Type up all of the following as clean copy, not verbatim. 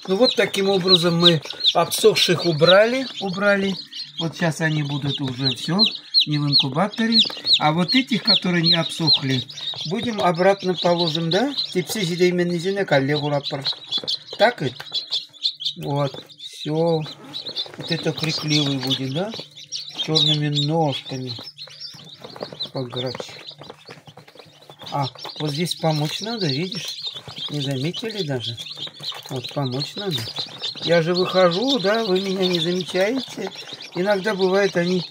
Ну вот таким образом мы обсохших убрали. Вот сейчас они будут уже все не в инкубаторе. А вот этих, которые не обсохли, будем обратно положим, да? Тепси зидейменнизине коллегурапар. Так и? Вот, все. Вот это крикливый будет, да? С черными ножками. Как грач. А, вот здесь помочь надо, видишь? Не заметили даже? Вот помочь надо. Я же выхожу, да, вы меня не замечаете. Иногда бывает, они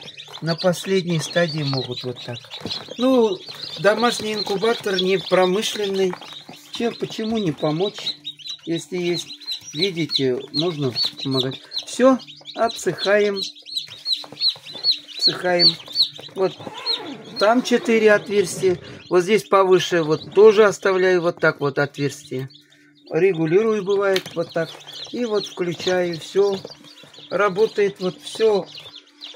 на последней стадии могут вот так. Ну, домашний инкубатор не промышленный. Почему не помочь? Если есть, видите, можно помогать. Все, обсыхаем. Обсыхаем. Вот там 4 отверстия. Вот здесь повыше вот тоже оставляю вот так вот отверстие. Регулирую, бывает, вот так. И вот включаю, все. Работает вот все.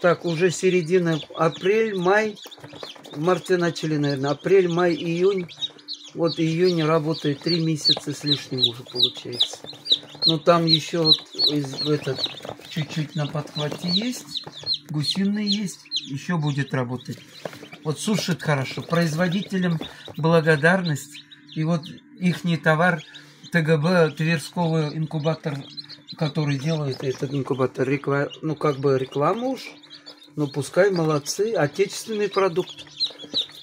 Так, уже середина, апрель, май. В марте начали, наверное. Апрель, май, июнь. Вот июнь работает 3 месяца с лишним уже получается. Но там еще вот чуть-чуть на подхвате есть. Гусиный есть. Еще будет работать. Вот сушит хорошо. Производителям благодарность. И вот ихний товар ТГБ, Тверского инкубатор, который делает этот инкубатор, ну как бы реклама уж, но пускай молодцы, отечественный продукт.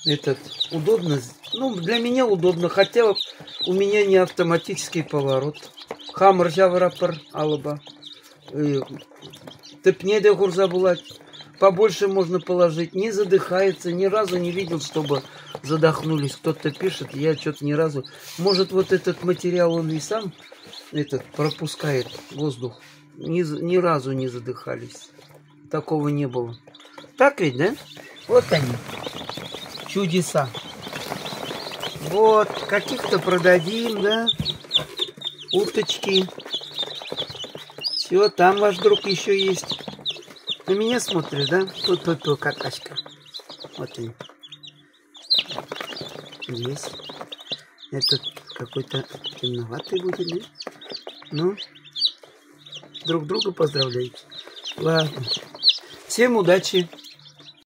Этот удобно, ну для меня удобно, хотя у меня не автоматический поворот. Хамр жаврапар алаба. Тепнеде гурзабулать. Побольше можно положить, не задыхается, ни разу не видел, чтобы задохнулись. Кто-то пишет, я что-то ни разу. Может, вот этот материал, он и сам пропускает воздух. Ни разу не задыхались. Такого не было. Так ведь, да? Вот они, чудеса. Вот, каких-то продадим, да? Уточки. Все, там ваш друг еще есть. На меня смотришь, да? Тут какашка. Вот он. Есть. Этот какой-то темноватый будет, да? Ну, друг друга поздравляйте. Ладно. Всем удачи.